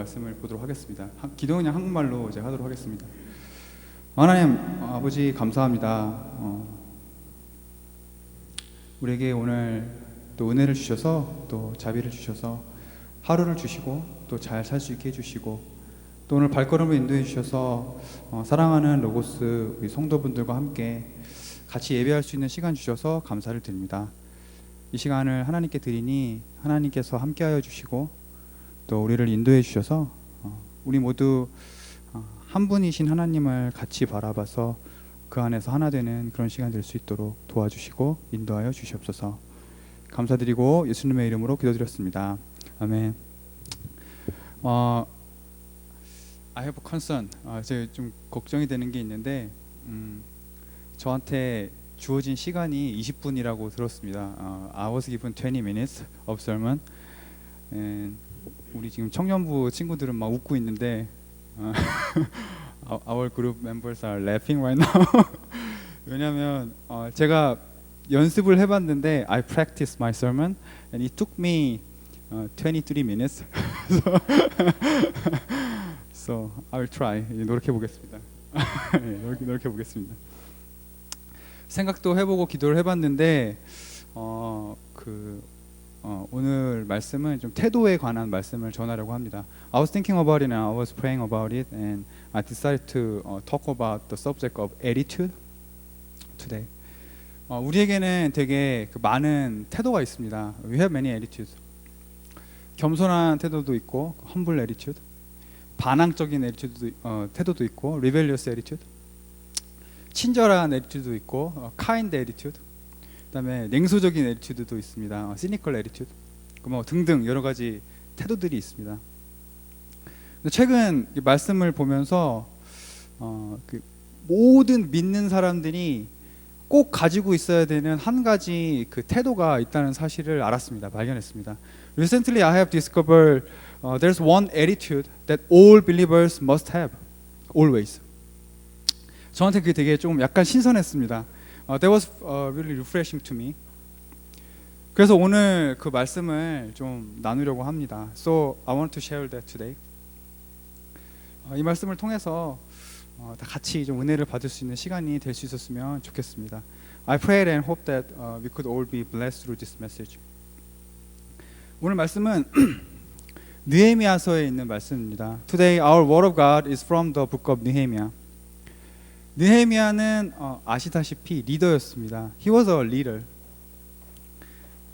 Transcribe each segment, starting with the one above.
말씀을 보도록 하겠습니다. 기도는 그냥 한국말로 이제 하도록 하겠습니다. 하나님 아버지 감사합니다. 우리에게 오늘 또 은혜를 주셔서 또 자비를 주셔서 하루를 주시고 또 잘 살 수 있게 해주시고 또 오늘 발걸음을 인도해 주셔서 사랑하는 로고스 우리 성도분들과 함께 같이 예배할 수 있는 시간 주셔서 감사를 드립니다. 이 시간을 하나님께 드리니 하나님께서 함께하여 주시고 또 우리를 인도해 주셔서 우리 모두 한 분이신 하나님을 같이 바라봐서 그 안에서 하나 되는 그런 시간 될 수 있도록 도와주시고 인도하여 주시옵소서. 감사드리고 예수님의 이름으로 기도드렸습니다. 아멘. I have a concern. 제가 좀 걱정이 되는 게 있는데 저한테 주어진 시간이 20분이라고 들었습니다. I was given 20 minutes of sermon. 우리 지금 청년부 친구들은 막 웃고 있는데 Our group members are laughing right now. 왜냐하면 제가 연습을 해봤는데 I practiced my sermon and it took me 23 minutes. So I will try. 노력해 보겠습니다. 노력해 보겠습니다. 생각도 해보고 기도를 해봤는데 오늘 말씀은 좀 태도에 관한 말씀을 전하려고 합니다. I was thinking about it and I was praying about it and I decided to talk about the subject of attitude today. 우리에게는 되게 많은 태도가 있습니다. We have many attitudes. 겸손한 태도도 있고, humble attitude, 반항적인 태도도 있고, rebellious attitude, 친절한 attitude도 있고, kind attitude, 그다음에 냉소적인 attitude도 있습니다. cynical attitude, 뭐 등등 여러 가지 태도들이 있습니다. 최근 말씀을 보면서 모든 믿는 사람들이 꼭 가지고 있어야 되는 한 가지 그 태도가 있다는 사실을 알았습니다. 발견했습니다. Recently, I have discovered there's one attitude that all believers must have, always. 저한테 그게 되게 좀 약간 신선했습니다. That was really refreshing to me. 그래서 오늘 그 말씀을 좀 나누려고 합니다. So I want to share that today. 이 말씀을 통해서 다 같이 좀 은혜를 받을 수 있는 시간이 될 수 있었으면 좋겠습니다. I pray and hope that we could all be blessed through this message. 오늘 말씀은 느헤미야서에 있는 말씀입니다. Today our word of God is from the book of Nehemiah. 느헤미야는 아시다시피 리더였습니다. He was a leader.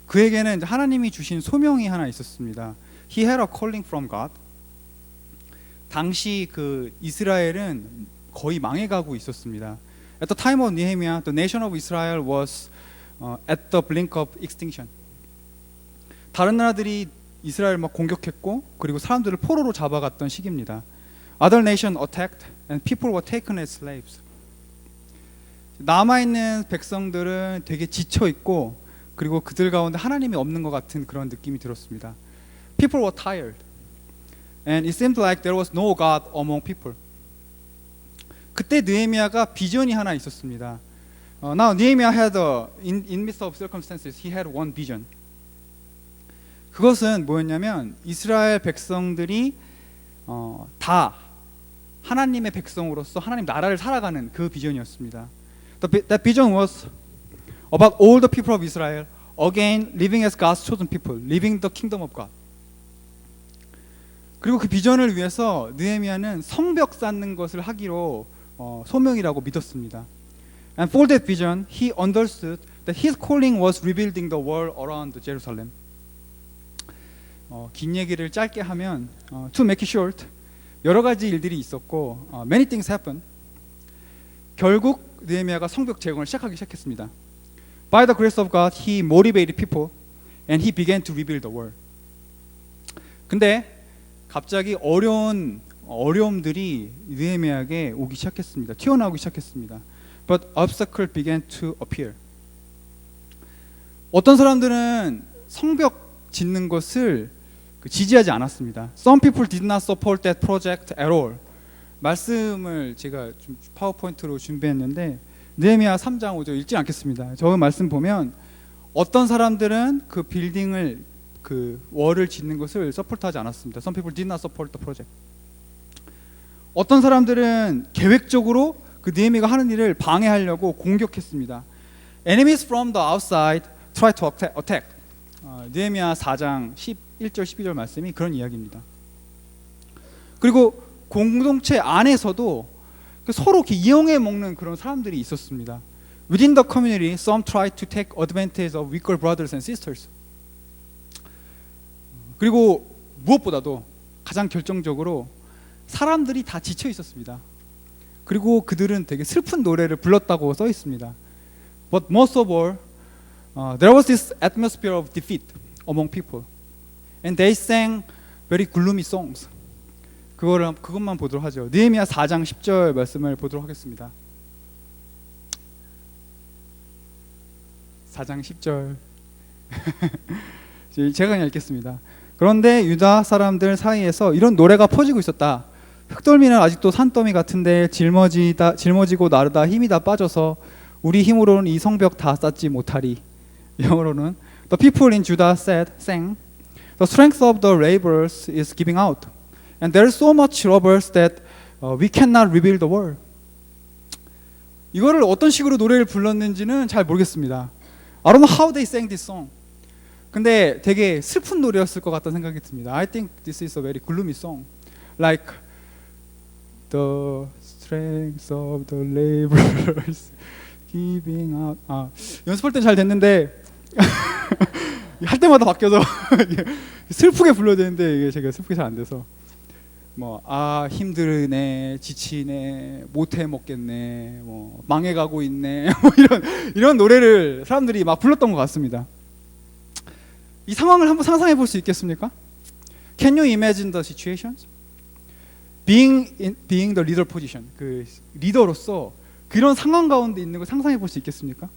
그에게는 하나님이 주신 소명이 하나 있었습니다. He had a calling from God. 당시 그 이스라엘은 거의 망해가고 있었습니다. At the time of Nehemiah, the nation of Israel was at the brink of extinction. 다른 나라들이 이스라엘 막 공격했고 그리고 사람들을 포로로 잡아갔던 시기입니다. Other nations attacked and people were taken as slaves. 남아있는 백성들은 되게 지쳐있고 그리고 그들 가운데 하나님이 없는 것 같은 그런 느낌이 들었습니다. People were tired and it seemed like there was no God among people. 그때 느헤미야가 비전이 하나 있었습니다. Now Nehemiah had in midst of circumstances he had one vision. 그것은 뭐였냐면 이스라엘 백성들이 다 하나님의 백성으로서 하나님 나라를 살아가는 그 비전이었습니다. That vision was about all the people of Israel again living as God's chosen people, living the kingdom of God. 그리고 그 비전을 위해서 느헤미야는 성벽 쌓는 것을 하기로 소명이라고 믿었습니다. And for that vision, he understood that his calling was rebuilding the wall around Jerusalem. 긴 얘기를 짧게 하면, to make it short, 여러 가지 일들이 있었고, many things happened. 결국 느헤미야가 성벽 재건을 시작했습니다. By the grace of God, he motivated people, and he began to rebuild the wall. 근데 갑자기 어려움들이 느헤미야에게 오기 시작했습니다. 튀어나오기 시작했습니다. But obstacles began to appear. 어떤 사람들은 성벽 짓는 것을 지지하지 않았습니다. Some people did not support that project at all. 말씀을 제가 좀 파워포인트로 준비했는데 느헤미야 3장 5절 읽지 않겠습니다. 저 말씀 보면 어떤 사람들은 그 빌딩을 그 월을 짓는 것을 서포트하지 않았습니다. Some people did not support the project. 어떤 사람들은 계획적으로 그 느헤미야가 하는 일을 방해하려고 공격했습니다. Enemies from the outside try to attack. 느헤미야 4장 11절 12절 말씀이 그런 이야기입니다. 그리고 공동체 안에서도 서로 이용해 먹는 그런 사람들이 있었습니다. Within the community, some try to take advantage of weaker brothers and sisters. 그리고 무엇보다도 가장 결정적으로 사람들이 다 지쳐 있었습니다. 그리고 그들은 되게 슬픈 노래를 불렀다고 써 있습니다. But most of all, there was this atmosphere of defeat among people, and they sang very gloomy songs. 그것만 보도록 하죠. 느헤미야 4장 10절 말씀을 보도록 하겠습니다. 4장 10절 제가 그냥 읽겠습니다. 그런데 유다 사람들 사이에서 이런 노래가 퍼지고 있었다. 흙덜미는 아직도 산더미 같은데 짊어지고 나르다 힘이 다 빠져서 우리 힘으로는 이 성벽 다 쌓지 못하리. 영어로는 The people in Judah sang, The strength of the laborers is giving out, and there is so much rubble that we cannot rebuild the wall. 이거를 어떤 식으로 노래를 불렀는지는 잘 모르겠습니다. I don't know how they sang this song. 근데 되게 슬픈 노래였을 것 같다는 생각이 듭니다. I think this is a very gloomy song. Like the strength of the laborers giving out. 연습할 땐 잘 됐는데 할 때마다 바뀌어서 슬프게 불러야 되는데 이게 제가 슬프게 잘 안 돼서 힘드네, 지치네, 못해 먹겠네, 망해가고 있네, 이런 노래를 사람들이 막 불렀던 것 같습니다. 이 상황을 한번 상상해 볼 수 있겠습니까? Can you imagine the situations? Being the leader position, 그 리더로서 그런 상황 가운데 있는 걸 상상해 볼 수 있겠습니까?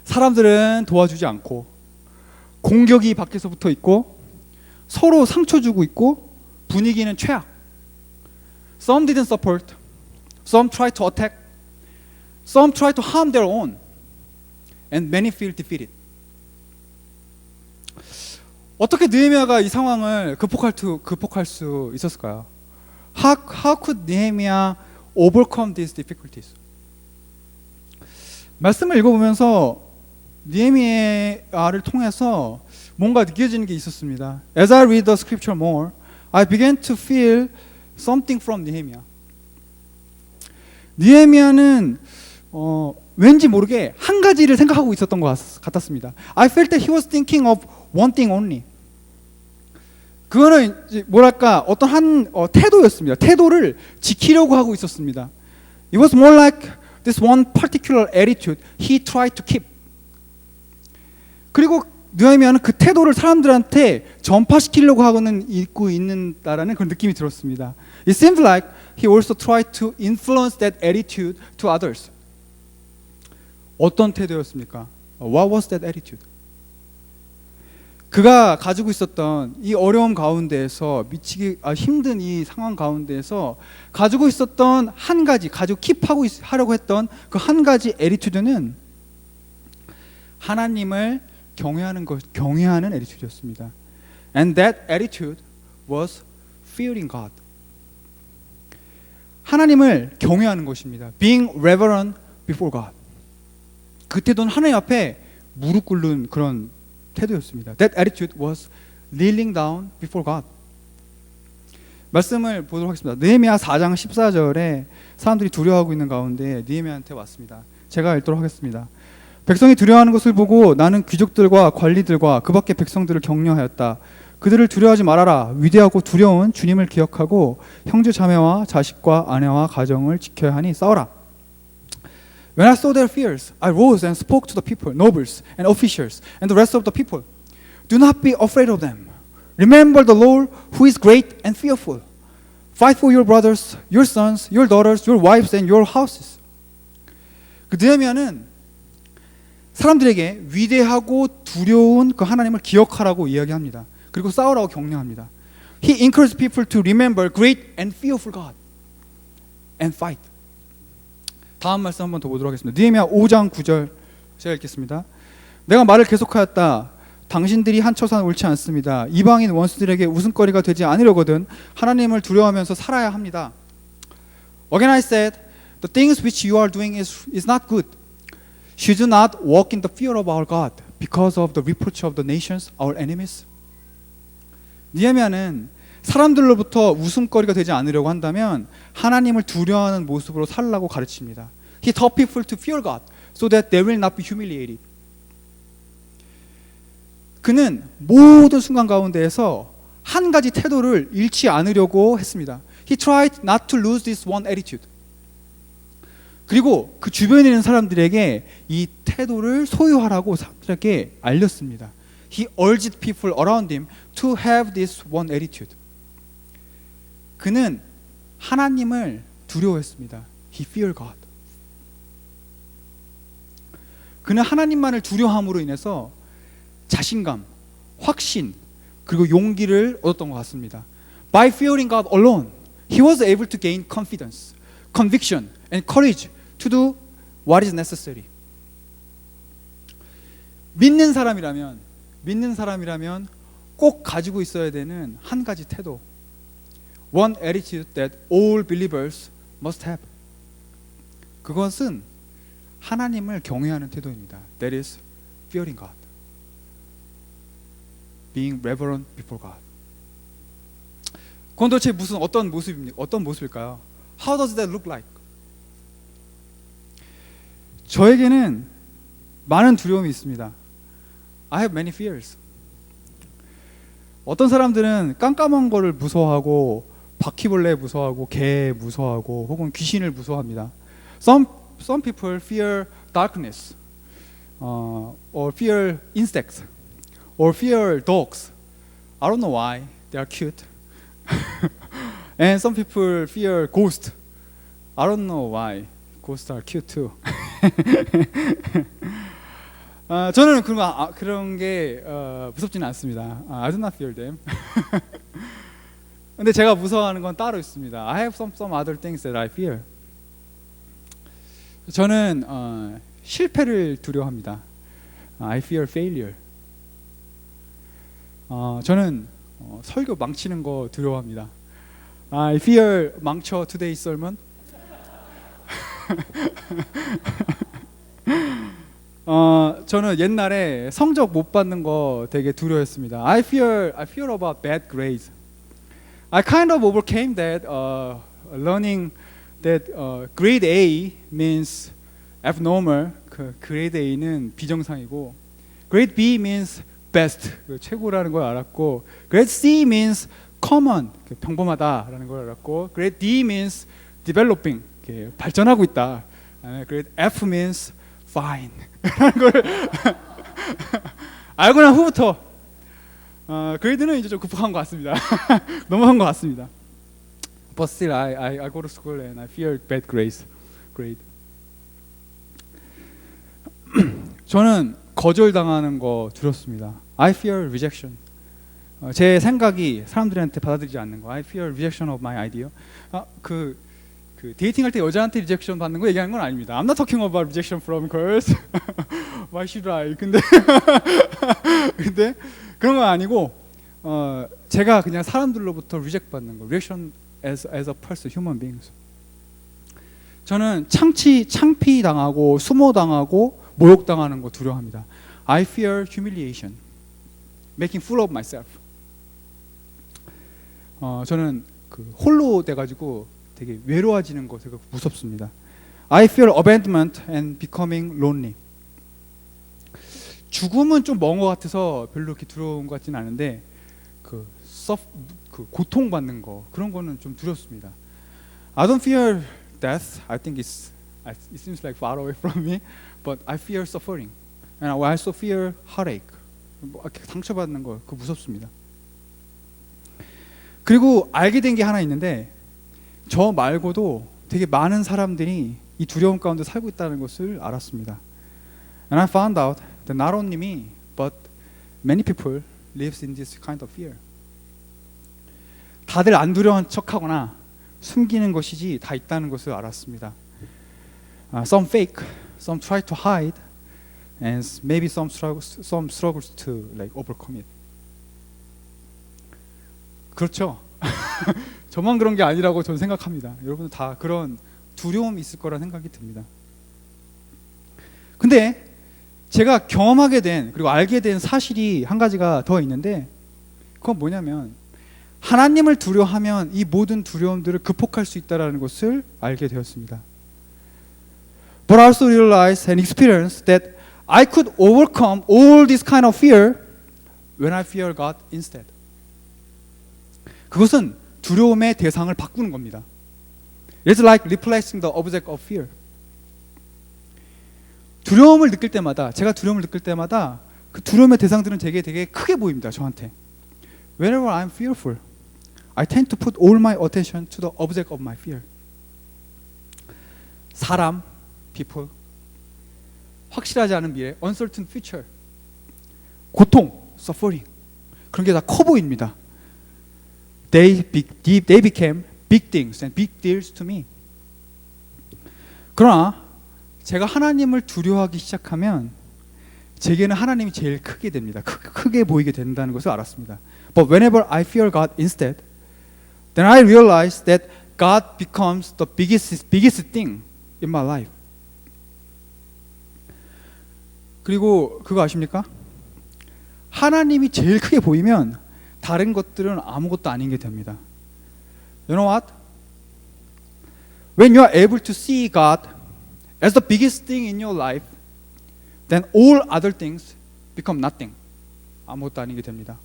사람들은 도와주지 않고 공격이 밖에서부터 있고 서로 상처 주고 있고 분위기는 최악. Some didn't support, some tried to attack, some tried to harm their own, and many feel defeated. 어떻게 느헤미야가 이 상황을 극복할 수 있었을까요? How could Nehemiah overcome these difficulties? 말씀을 읽어보면서 느헤미야를 통해서 뭔가 느껴지는 게 있었습니다. As I read the scripture more, I began to feel something from Nehemiah. 느헤미야는 왠지 모르게 한 가지를 생각하고 있었던 것 같았습니다. I felt that he was thinking of one thing only. 그거는 뭐랄까 어떤 한 태도였습니다. 태도를 지키려고 하고 있었습니다. It was more like this one particular attitude he tried to keep. 그리고 느헤미야는 그 태도를 사람들한테 전파시키려고 하고는 있고 있는다라는 그런 느낌이 들었습니다. It seems like he also tried to influence that attitude to others. 어떤 태도였습니까? What was that attitude? 그가 가지고 있었던 이 어려움 가운데에서 미치기 힘든 이 상황 가운데에서 가지고 있었던 한 가지 가지고 하려고 했던 그 한 가지 애티튜드는 하나님을 경외하는 애티튜드였습니다. And that attitude was fearing God. 하나님을 경외하는 것입니다. Being reverent before God. 그 태도는 하나님 앞에 무릎 꿇는 그런 태도였습니다. That attitude was kneeling down before God. 말씀을 보도록 하겠습니다. 느헤미야 4장 14절에 사람들이 두려워하고 있는 가운데 느헤미야한테 왔습니다. 제가 읽도록 하겠습니다. 백성이 두려워하는 것을 보고 나는 귀족들과 관리들과 그 밖의 백성들을 격려하였다. 그들을 두려워하지 말아라. 위대하고 두려운 주님을 기억하고 형제 자매와 자식과 아내와 가정을 지켜야 하니 싸워라. When I saw their fears, I rose and spoke to the people, nobles and officials, and the rest of the people. Do not be afraid of them. Remember the Lord who is great and fearful. Fight for your brothers, your sons, your daughters, your wives, and your houses. 그 느헤미야는 사람들에게 위대하고 두려운 그 하나님을 기억하라고 이야기합니다. 그리고 싸우라고 격려합니다. He encouraged people to remember great and fearful God and fight. 다음 말씀 한번 더 보도록 하겠습니다. 느헤미야 5장 9절 제가 읽겠습니다. 내가 말을 계속하였다. 당신들이 한 처사는 옳지 않습니다. 이방인 원수들에게 웃음거리가 되지 않으려거든 하나님을 두려워하면서 살아야 합니다. Again I said, the things which you are doing is not good. Should you not walk in the fear of our God because of the reproach of the nations, our enemies? 느헤미야는 사람들로부터 웃음거리가 되지 않으려고 한다면 하나님을 두려워하는 모습으로 살라고 가르칩니다. He taught people to fear God so that they will not be humiliated. 그는 모든 순간 가운데에서 한 가지 태도를 잃지 않으려고 했습니다. He tried not to lose this one attitude. 그리고 그 주변에 있는 사람들에게 이 태도를 소유하라고 사람들에게 알렸습니다. He urged people around him to have this one attitude. 그는 하나님을 두려워했습니다. He feared God. 그는 하나님만을 두려워함으로 인해서 자신감, 확신, 그리고 용기를 얻었던 것 같습니다. By fearing God alone, he was able to gain confidence, conviction, and courage to do what is necessary. 믿는 사람이라면 꼭 가지고 있어야 되는 한 가지 태도. One attitude that all believers must have. 그것은 하나님을 경외하는 태도입니다. That is fearing God. Being reverent before God. 그건 도대체 어떤 모습일까요? How does that look like? 저에게는 많은 두려움이 있습니다. I have many fears. 어떤 사람들은 깜깜한 거를 무서워하고 바퀴벌레 무서워하고 개 무서워하고 혹은 귀신을 무서워합니다. Some people fear darkness, or fear insects, or fear dogs. I don't know why. They are cute. And some people fear ghosts. I don't know why. Ghosts are cute too. 저는 그런 게 무섭지는 않습니다. I do not fear them. 근데 제가 무서워하는 건 따로 있습니다. I have some other things that I fear. 저는 실패를 두려워합니다. I fear failure. 저는 설교 망치는 거 두려워합니다. I fear 망쳐 today's sermon. 저는 옛날에 성적 못 받는 거 되게 두려워했습니다. I fear about bad grades. I kind of overcame that, learning that grade A means abnormal. 그 grade A는 비정상이고, grade B means best, 최고라는 걸 알았고, grade C means common, 평범하다라는 걸 알았고, grade D means developing, 발전하고 있다. grade F means fine. 라는 걸 알고 난 후부터 그레이드는 이제 좀 급한 것 같습니다. 넘어간 것 같습니다. But still, I go to school and I fear bad grades. grade. 저는 거절당하는 거 두렵습니다. I fear rejection. 제 생각이 사람들한테 받아들이지 않는 거. I fear rejection of my idea. 그 데이팅할 때 여자한테 리젝션 받는 거 얘기하는 건 아닙니다. I'm not talking about rejection from girls. Why should I? 근데 그런 건 아니고 제가 그냥 사람들로부터 리젝트 받는 거. rejection as a person, human beings. 저는 창피 당하고 수모 당하고 모욕 당하는 거 두려워합니다. I fear humiliation, making fool of myself. 저는 홀로 돼가지고 되게 외로워지는 거 되게 무섭습니다. I fear abandonment and becoming lonely. 죽음은 좀 먼 것 같아서 별로 이렇게 두려운 것 같지는 않은데 그 고통받는 거 그런 거는 좀 두렵습니다. I don't fear death. I think it seems like far away from me, but I fear suffering, and I also fear heartache. 상처받는 거 그거 무섭습니다. 그리고 알게 된 게 하나 있는데 저 말고도 되게 많은 사람들이 이 두려움 가운데 살고 있다는 것을 알았습니다. And I found out that not only me, but many people lives in this kind of fear. 다들 안 두려운 척하거나 숨기는 것이지 다 있다는 것을 알았습니다. Some fake, some try to hide, and maybe some struggles to like overcome it. 그렇죠. 저만 그런 게 아니라고 저는 생각합니다. 여러분 다 그런 두려움이 있을 거라 생각이 듭니다. 근데 제가 경험하게 된 그리고 알게 된 사실이 한 가지가 더 있는데 그건 뭐냐면 하나님을 두려워하면 이 모든 두려움들을 극복할 수 있다는 것을 알게 되었습니다. But I also realized and experienced that I could overcome all this kind of fear when I fear God instead. 그것은 두려움의 대상을 바꾸는 겁니다. It's like replacing the object of fear. 두려움을 느낄 때마다 제가 두려움을 느낄 때마다 그 두려움의 대상들은 제게 되게 크게 보입니다. 저한테. Whenever I'm fearful, I tend to put all my attention to the object of my fear. 사람, people, 확실하지 않은 미래, uncertain future, 고통, suffering, 그런 게 다 커 보입니다. They became big things and big deals to me. 그러나 제가 하나님을 두려워하기 시작하면 제게는 하나님이 제일 크게 됩니다. 크게 보이게 된다는 것을 알았습니다. But whenever I fear God instead, then I realize that God becomes the biggest thing in my life. 그리고 그거 아십니까? 하나님이 제일 크게 보이면 다른 것들은 아무것도 아닌 게 됩니다. You know what? When you are able to see God as the biggest thing in your life, then all other things become nothing. 아무것도 아닌 게 됩니다.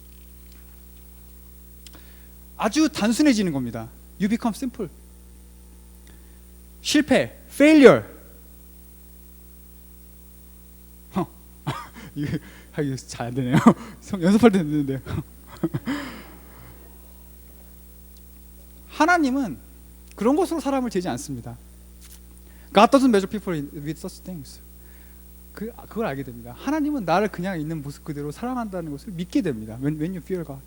아주 단순해지는 겁니다. You become simple. 실패, failure. 이거 잘 안 되네요. 연습할 때 됐는데. 하나님은 그런 것으로 사람을 재지 않습니다. God doesn't measure people with such things. 그걸 알게 됩니다. 하나님은 나를 그냥 있는 모습 그대로 사랑한다는 것을 믿게 됩니다. When you fear God,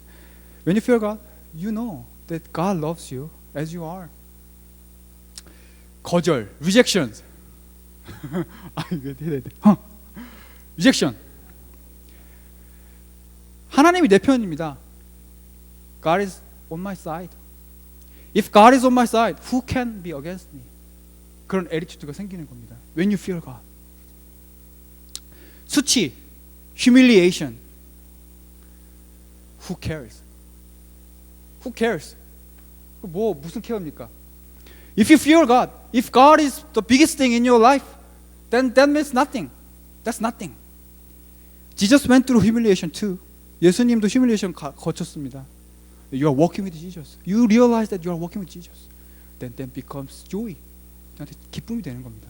when you fear God, you know that God loves you as you are. 거절, rejection. 이거 해야 돼. rejection. 하나님이 내 편입니다. God is on my side. If God is on my side, who can be against me? 그런 attitude가 생기는 겁니다. When you fear God. 수치, humiliation. Who cares? Who cares? 무슨 케어입니까? If you fear God, if God is the biggest thing in your life, then that means nothing. That's nothing. Jesus went through humiliation too. 예수님도 humiliation 거쳤습니다. You are walking with Jesus. You realize that you are walking with Jesus. Then becomes joy. 기쁨이 되는 겁니다.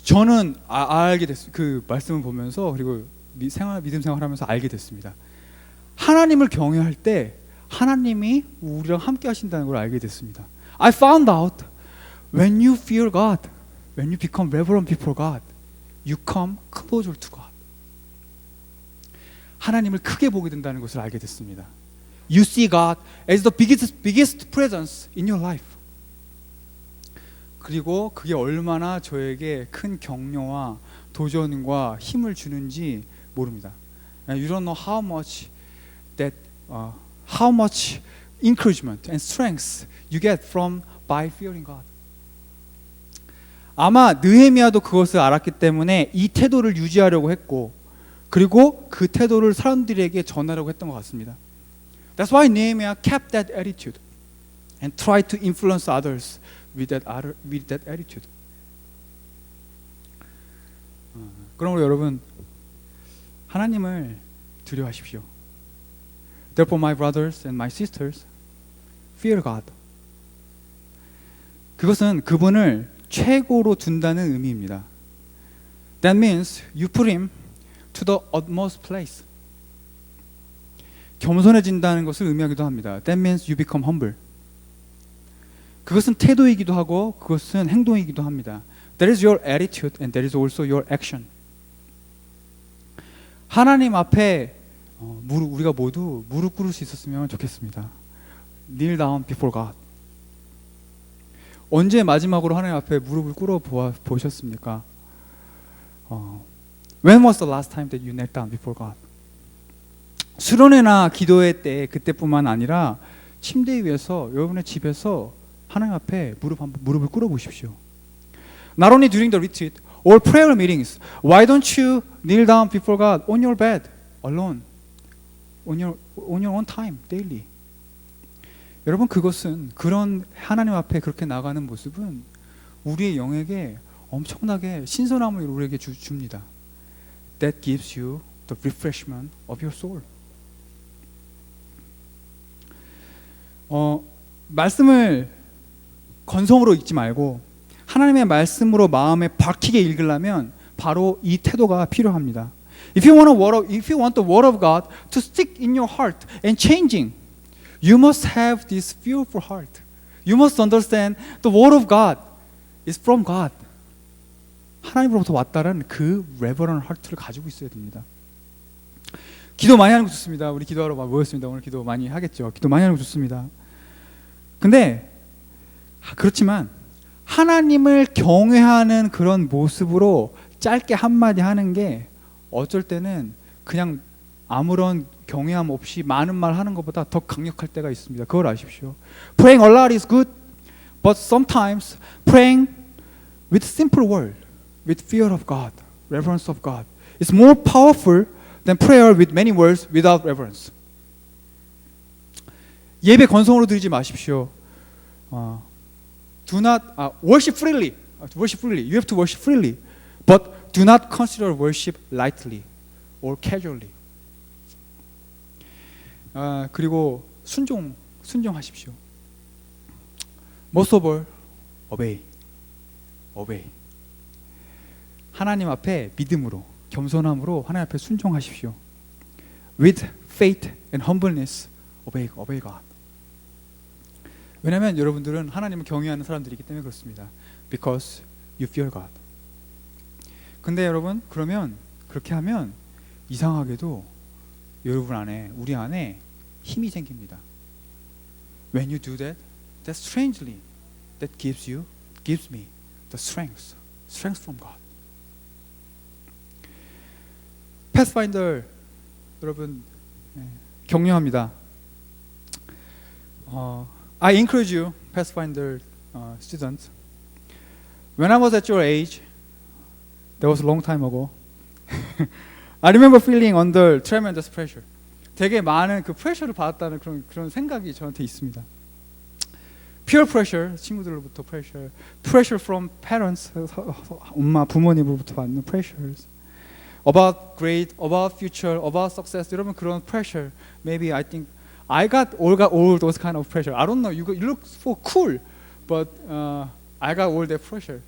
저는 알게 됐어요. 그 말씀을 보면서 그리고 믿음 생활하면서 알게 됐습니다. 하나님을 경외할 때 하나님이 우리랑 함께 하신다는 걸 알게 됐습니다. I found out when you fear God, when you become reverent before God, you come closer to God. 하나님을 크게 보게 된다는 것을 알게 됐습니다. You see God as the biggest presence in your life. 그리고 그게 얼마나 저에게 큰 격려와 도전과 힘을 주는지 모릅니다. You don't know how much encouragement and strength you get by fearing God. 아마 느헤미야도 그것을 알았기 때문에 이 태도를 유지하려고 했고, 그리고 그 태도를 사람들에게 전하려고 했던 것 같습니다. That's why Nehemiah kept that attitude and tried to influence others with that attitude. 그러므로 여러분, 하나님을 두려워하십시오. Therefore, my brothers and my sisters, fear God. 그것은 그분을 최고로 둔다는 의미입니다. That means you put him to the utmost place. 겸손해진다는 것을 의미하기도 합니다. That means you become humble. 그것은 태도이기도 하고 그것은 행동이기도 합니다. That is your attitude and that is also your action. 하나님 앞에 우리가 모두 무릎 꿇을 수 있었으면 좋겠습니다. Kneel down before God. 언제 마지막으로 하나님 앞에 무릎을 꿇어 보셨습니까? When was the last time that you knelt down before God? 수련회나 기도회 때 그때뿐만 아니라 침대 위에서 여러분의 집에서 하나님 앞에 무릎을 꿇어 보십시오. Not only during the retreat or prayer meetings. Why don't you kneel down before God on your bed alone, on your own time, daily? 여러분, 그것은 그런 하나님 앞에 그렇게 나가는 모습은 우리의 영에게 엄청나게 신선함을 우리에게 줍니다. That gives you the refreshment of your soul. 말씀을 건성으로 읽지 말고 하나님의 말씀으로 마음에 박히게 읽으려면 바로 이 태도가 필요합니다. If you want the word of God to stick in your heart and changing, you must have this fearful heart. You must understand the word of God is from God. 하나님으로부터 왔다는 그 reverent heart를 가지고 있어야 됩니다. 기도 많이 하는 거 좋습니다. 우리 기도하러 모였습니다. 오늘 기도 많이 하겠죠. 기도 많이 하는 거 좋습니다. 근데 그렇지만 하나님을 경외하는 그런 모습으로 짧게 한마디 하는 게 어쩔 때는 그냥 아무런 경외함 없이 많은 말 하는 것보다 더 강력할 때가 있습니다. 그걸 아십시오. Praying a lot is good, but sometimes praying with simple word, with fear of God, reverence of God, is more powerful than prayer with many words without reverence. 예배 건성으로 드리지 마십시오. Do not worship freely. Worship freely. You have to worship freely, but do not consider worship lightly or casually. 그리고 순종하십시오. Most of all, obey. 하나님 앞에 믿음으로, 겸손함으로 하나님 앞에 순종하십시오. With faith and humbleness, obey God. 왜냐하면 여러분들은 하나님을 경외하는 사람들이기 때문에 그렇습니다. Because you fear God. 근데 여러분, 그러면 그렇게 하면 이상하게도 여러분 안에, 우리 안에 힘이 생깁니다. When you do that, that strangely, that gives me the strength from God. Pathfinder 여러분 격려합니다. I encourage you, Pathfinder students. When I was at your age, that was a long time ago. I remember feeling under tremendous pressure. 되게 많은 그 프레셔를 받았다는 그런 생각이 저한테 있습니다. Peer pressure, 친구들로부터 pressure from parents, 엄마 부모님으로부터 받는 pressures. About grade, about future, about success. 여러분 그런 pressure. Maybe I think I got all those kind of pressure. I don't know. You look so cool, but I got all that pressure.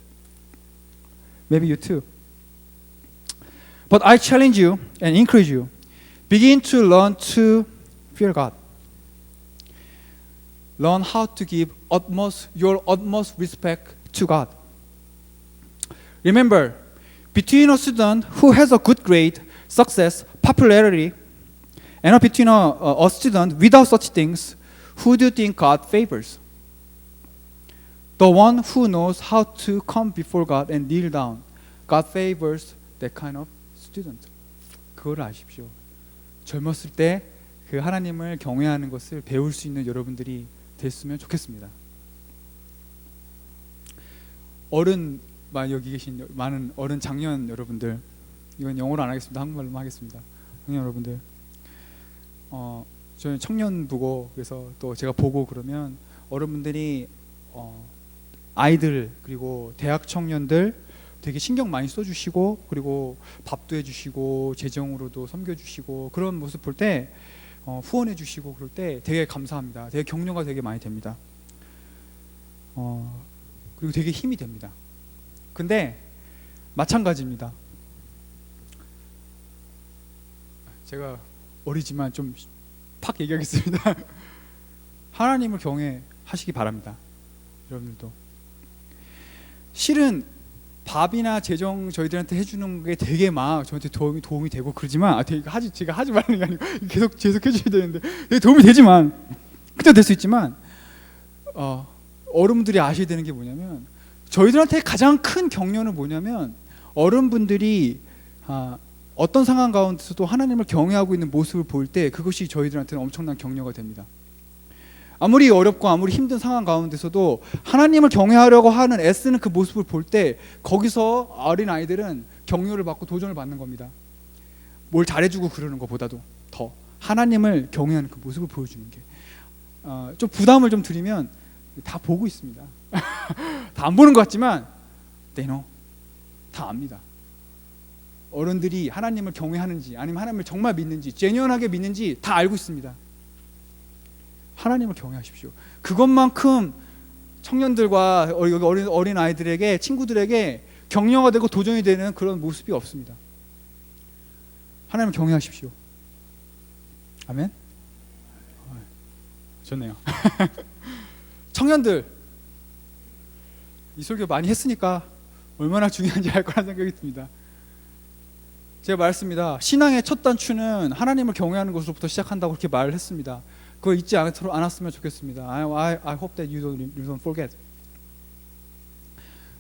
Maybe you too. But I challenge you and encourage you. Begin to learn to fear God. Learn how to give your utmost respect to God. Remember, between a student who has a good grade, success, popularity, and between a student without such things, who do you think God favors? The one who knows how to come before God and kneel down. God favors that kind of student. 그걸 아십시오. 젊었을 때 그 하나님을 경외하는 것을 배울 수 있는 여러분들이 됐으면 좋겠습니다. 여기 계신 많은 어른 장년 여러분들, 이건 영어로 안 하겠습니다. 한국말로만 하겠습니다. 장년 여러분들, 저는 청년부고 그래서 또 제가 보고 그러면 어른분들이 아이들 그리고 대학 청년들 되게 신경 많이 써주시고 그리고 밥도 해주시고 재정으로도 섬겨주시고 그런 모습 볼 때 후원해주시고 그럴 때 되게 감사합니다. 되게 격려가 되게 많이 됩니다. 그리고 되게 힘이 됩니다. 근데 마찬가지입니다. 제가 어리지만 좀 팍 얘기하겠습니다. 하나님을 경외하시기 바랍니다. 여러분들도. 실은 밥이나 재정 저희들한테 해주는 게 되게 막 저한테 도움이 되고 그러지만 제가 하지 말라는 게 아니고 계속 해주셔야 되는데 되게 도움이 되지만 그때 될 수 있지만 어른들이 아셔야 되는 게 뭐냐면 저희들한테 가장 큰 격려는 뭐냐면 어른분들이 어떤 상황 가운데서도 하나님을 경외하고 있는 모습을 볼 때 그것이 저희들한테는 엄청난 격려가 됩니다. 아무리 어렵고 아무리 힘든 상황 가운데서도 하나님을 경외하려고 하는 애쓰는 그 모습을 볼 때 거기서 어린 아이들은 격려를 받고 도전을 받는 겁니다. 뭘 잘해주고 그러는 것보다도 더 하나님을 경외하는 그 모습을 보여주는 게 좀 부담을 좀 드리면 다 보고 있습니다. 다 안 보는 것 같지만 they know. 다 압니다. 어른들이 하나님을 경외하는지 아니면 하나님을 정말 믿는지 제뉴얼하게 믿는지 다 알고 있습니다. 하나님을 경외하십시오. 그것만큼 청년들과 여기 어린 아이들에게 친구들에게 격려가 되고 도전이 되는 그런 모습이 없습니다. 하나님을 경외하십시오. 아멘. 좋네요. 청년들 이 설교 많이 했으니까 얼마나 중요한지 알 거라는 생각이 듭니다. 제가 말했습니다. 신앙의 첫 단추는 하나님을 경외하는 것으로부터 시작한다고 그렇게 말을 했습니다. 그걸 잊지 않았으면 좋겠습니다. I hope that you don't forget.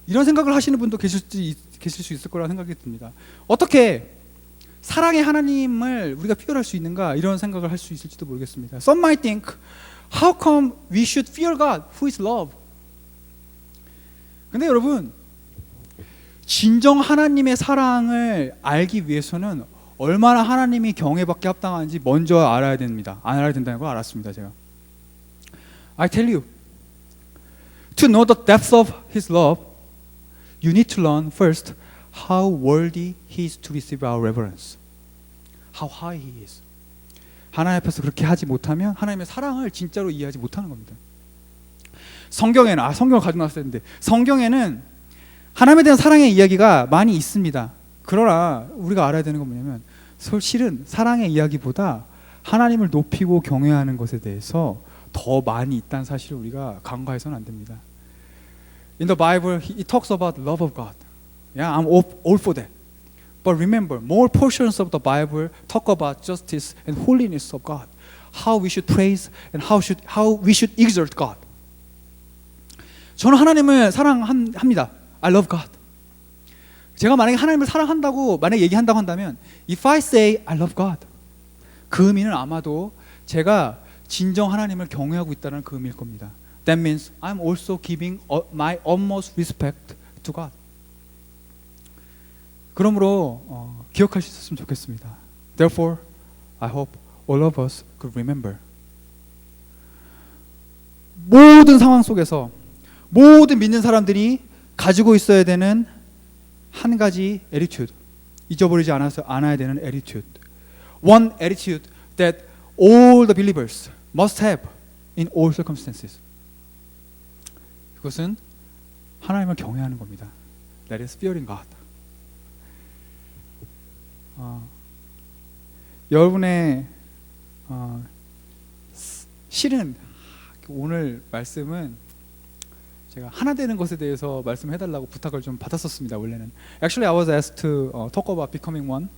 이런 생각을 하시는 분도 계실 수 있을 거라는 생각이 듭니다. 어떻게 사랑의 하나님을 우리가 표현할 수 있는가 이런 생각을 할 수 있을지도 모르겠습니다. Some might think, how come we should fear God, who is love? 근데 여러분, 진정 하나님의 사랑을 알기 위해서는 얼마나 하나님이 경외받게 합당한지 먼저 알아야 됩니다. 알아야 된다는 걸 알았습니다. 제가 I tell you, to know the depth of His love, you need to learn first how worthy He is to receive our reverence. How high He is. 하나님 앞에서 그렇게 하지 못하면 하나님의 사랑을 진짜로 이해하지 못하는 겁니다. 성경에는 성경을 가지고 나왔을 텐데 성경에는 하나님에 대한 사랑의 이야기가 많이 있습니다. 그러나 우리가 알아야 되는 건 뭐냐면 실은 사랑의 이야기보다 하나님을 높이고 경외하는 것에 대해서 더 많이 있다는 사실을 우리가 간과해서는 안 됩니다. In the Bible, it talks about love of God. Yeah, I'm all for that. But remember, more portions of the Bible talk about justice and holiness of God. How we should praise and how we should exalt God. 저는 하나님을 사랑합니다. I love God. 제가 만약에 하나님을 사랑한다고 만약에 얘기한다고 한다면 If I say I love God, 그 의미는 아마도 제가 진정 하나님을 경외하고 있다는 그 의미일 겁니다. That means I'm also giving my utmost respect to God. 그러므로 기억할 수 있었으면 좋겠습니다. Therefore, I hope all of us could remember. 모든 상황 속에서 모든 믿는 사람들이 가지고 있어야 되는 한 가지 attitude, 잊어버리지 않아야 되는 attitude. One attitude that all the believers must have in all circumstances. 그것은 하나님을 경외하는 겁니다. That is fearing God. 여러분의 실은 오늘 말씀은 제가 하나 되는 것에 대해서 말씀해달라고 부탁을 좀 받았었습니다. 원래는 Actually I was asked to talk about becoming one.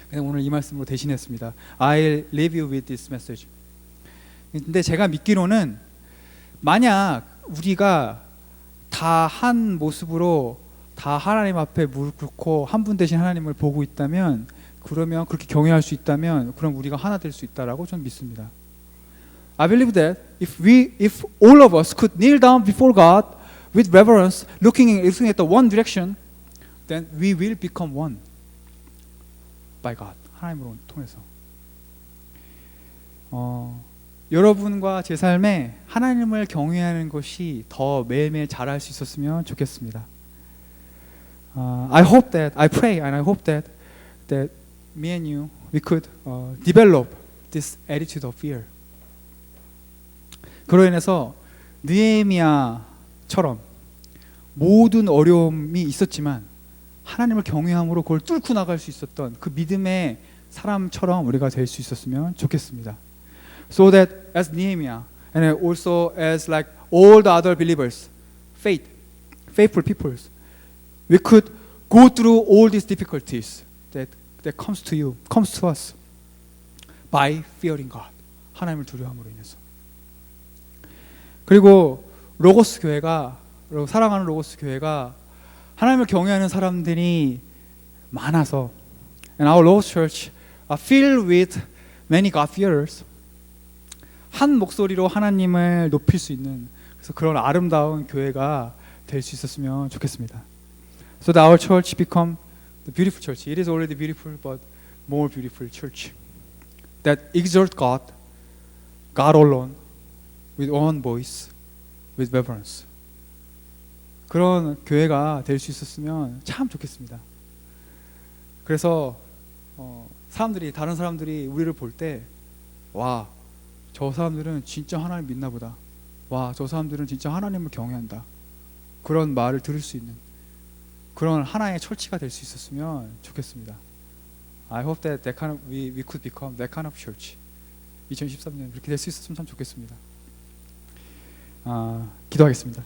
그냥 오늘 이 말씀으로 대신했습니다. I'll leave you with this message. 근데 제가 믿기로는 만약 우리가 다 한 모습으로 다 하나님 앞에 무릎 꿇고 한 분 대신 하나님을 보고 있다면 그러면 그렇게 경외할 수 있다면 그럼 우리가 하나 될 수 있다라고 저는 믿습니다. I believe that if all of us could kneel down before God with reverence, looking at the one direction, then we will become one by God. 하나님으로 통해서. 여러분과 제 삶에 하나님을 경외하는 것이 더 매일매일 잘할 수 있었으면 좋겠습니다. I hope that, I pray and I hope that me and you, we could develop this attitude of fear. 그로 인해서 느헤미야처럼 모든 어려움이 있었지만 하나님을 경외함으로 그걸 뚫고 나갈 수 있었던 그 믿음의 사람처럼 우리가 될 수 있었으면 좋겠습니다. So that as Nehemiah and also as like all the other believers, faithful peoples, we could go through all these difficulties that comes to us by fearing God. 하나님을 두려움으로 인해서. 그리고 로고스 교회가 사랑하는 로고스 교회가 하나님을 경외하는 사람들이 많아서 and our Lord's church are filled with many God-fearers. 한 목소리로 하나님을 높일 수 있는 그래서 그런 아름다운 교회가 될 수 있었으면 좋겠습니다. So that our church become the beautiful church. It is already beautiful, but more beautiful church that exalt God, God alone, with one voice, with reverence. 그런 교회가 될 수 있었으면 참 좋겠습니다. 그래서 사람들이 다른 사람들이 우리를 볼 때 와, 저 사람들은 진짜 하나님 믿나 보다. 와, 저 사람들은 진짜 하나님을 경외한다. 그런 말을 들을 수 있는 그런 하나의 철치가 될 수 있었으면 좋겠습니다. I hope that we could become that kind of church. 2013년 그렇게 될 수 있었으면 참 좋겠습니다. 기도하겠습니다.